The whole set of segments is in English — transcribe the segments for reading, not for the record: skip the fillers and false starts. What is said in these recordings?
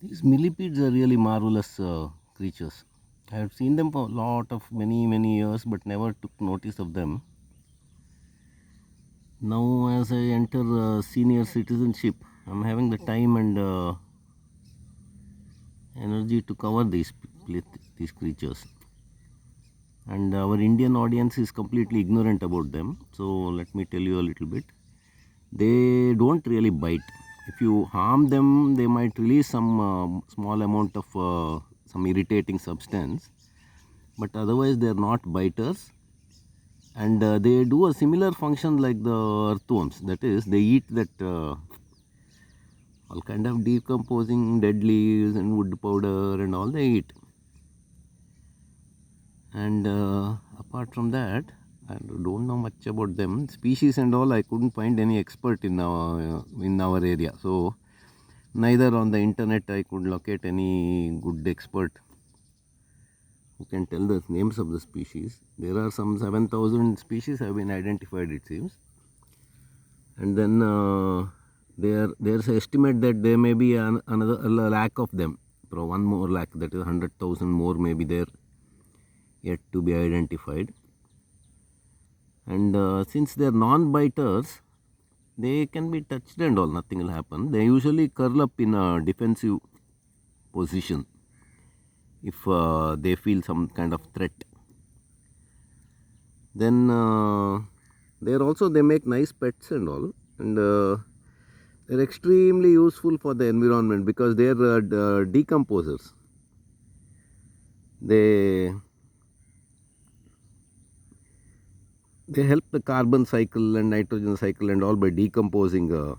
These millipedes are really marvelous creatures. I have seen them for a lot of many years, but never took notice of them. Now, as I enter senior citizenship, I'm having the time and energy to cover these creatures. And our Indian audience is completely ignorant about them. So let me tell you a little bit. They don't really bite. If you harm them, they might release some small amount of some irritating substance, but otherwise they are not biters. And they do a similar function like the earthworms. That is, they eat that all kind of decomposing dead leaves and wood powder and all they eat. And apart from that, I don't know much about them. Species and all, I couldn't find any expert in our area. So neither on the internet I could locate any good expert who can tell the names of the species. There are some 7,000 species have been identified, it seems. And then there's an estimate that there may be another a lakh of them. So one more lakh, that is 100,000 more may be there yet to be identified. And since they are non-biters, they can be touched and all, nothing will happen. They usually curl up in a defensive position if they feel some kind of threat. Then they make nice pets and all, and they're extremely useful for the environment because they're decomposers. They help the carbon cycle and nitrogen cycle and all by decomposing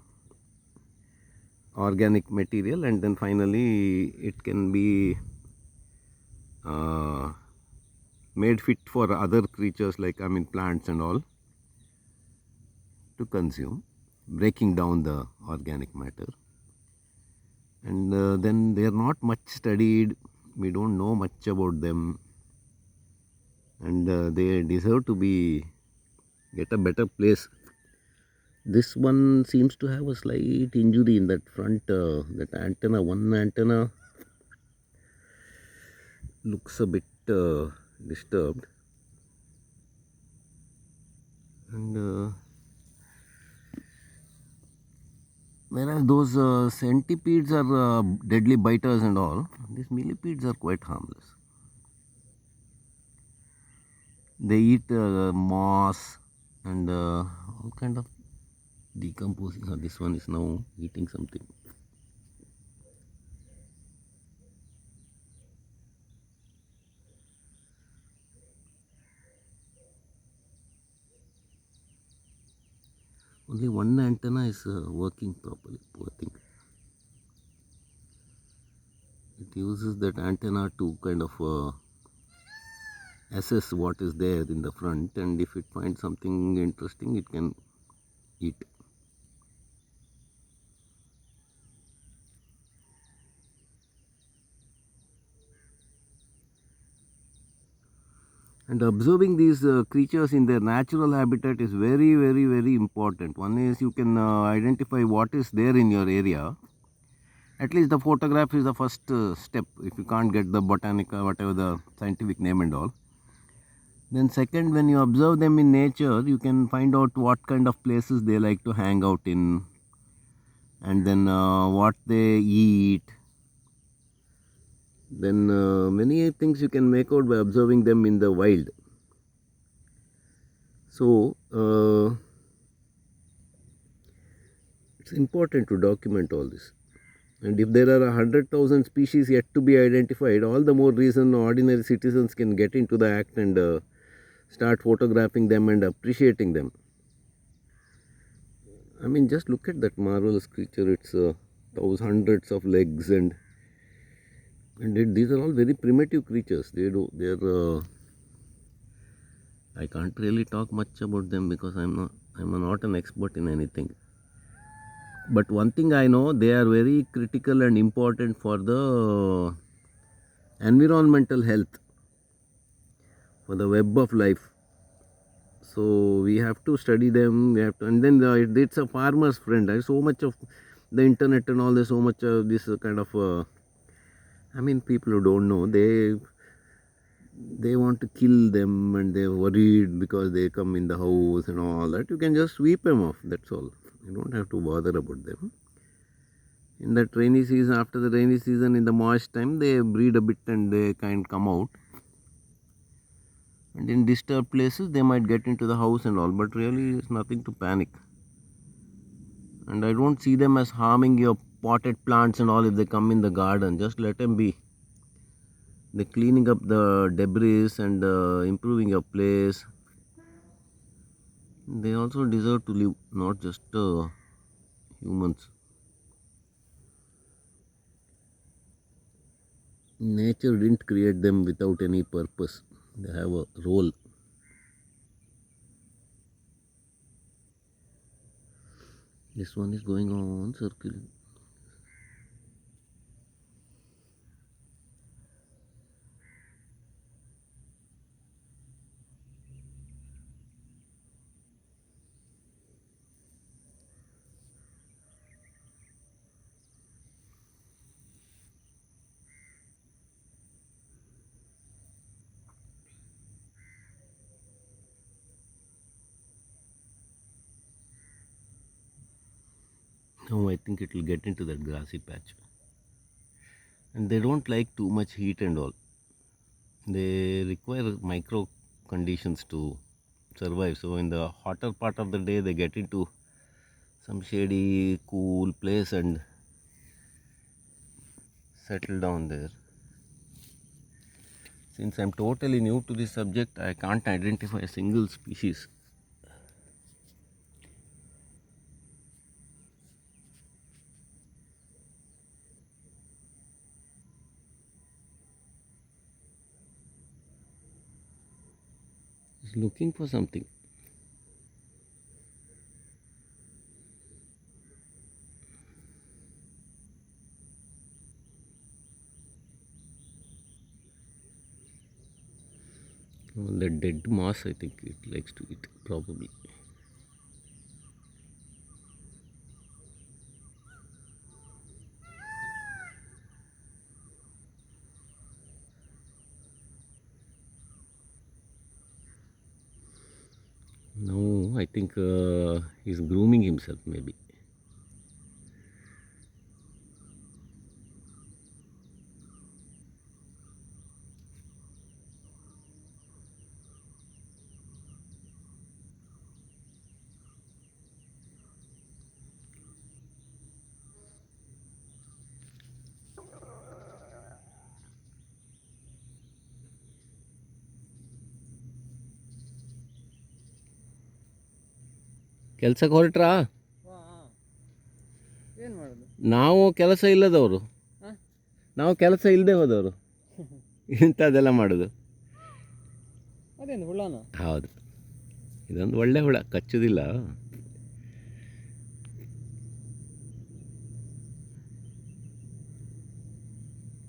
organic material, and then finally it can be made fit for other creatures like plants and all to consume, breaking down the organic matter. And then they are not much studied, we don't know much about them, and they deserve to get a better place. This one seems to have a slight injury in that front, that antenna. One antenna looks a bit disturbed, and whereas those centipedes are deadly biters and all, these millipedes are quite harmless. They eat moss and all kind of decomposing. This one is now eating something. Only one antenna is working properly, poor thing. It uses that antenna to kind of assess what is there in the front, and if it finds something interesting, it can eat. And observing these creatures in their natural habitat is very important. One is you can identify what is there in your area. At least the photograph is the first step if you can't get the botanica, whatever the scientific name and all. Then second, when you observe them in nature, you can find out what kind of places they like to hang out in, and then what they eat. Then many things you can make out by observing them in the wild. So it's important to document all this. And if there are 100,000 species yet to be identified, all the more reason ordinary citizens can get into the act and start photographing them and appreciating them. Just look at that marvelous creature. It's hundreds of legs, and these are all very primitive creatures. They're I can't really talk much about them because I'm not an expert in anything. But one thing I know, they are very critical and important for the environmental health, for the web of life. So we have to study them. And then it's a farmer's friend. There's so much of the internet and all. There's so much of this kind of I mean, people who don't know, they want to kill them and they're worried because they come in the house and all that. You can just sweep them off, that's all. You don't have to bother about them. In that rainy season, after the rainy season, in the moist time, they breed a bit and they can come out. And in disturbed places, they might get into the house and all, but really it's nothing to panic. And I don't see them as harming your potted plants and all if they come in the garden. Just let them be. They're cleaning up the debris and improving your place. They also deserve to live, not just humans. Nature didn't create them without any purpose. They have a role. This one is going on circling. Now I think it will get into that grassy patch. And they don't like too much heat and all. They require micro conditions to survive. So in the hotter part of the day, they get into some shady, cool place and settle down there. Since I'm totally new to this subject, I can't identify a single species. He's looking for something. The dead moss, I think it likes to eat, probably. No, I think he's grooming himself, maybe. ಕೆಲ್ಸಕ್ಕೆ ಹೊರಟ್ರಾ? ಏನು ಮಾಡೋದು? ನಾವು ಕೆಲಸ ಇಲ್ಲದವರು, ನಾವು ಕೆಲಸ ಇಲ್ಲದೆ ಹೋದವರು ಇಂಥದ್ದೆಲ್ಲ ಮಾಡೋದು. ಅದೇನು ಹುಳನ? ಹೌದು, ಇದೊಂದು ಒಳ್ಳೆ ಹುಳ, ಕಚ್ಚುವುದಿಲ್ಲ.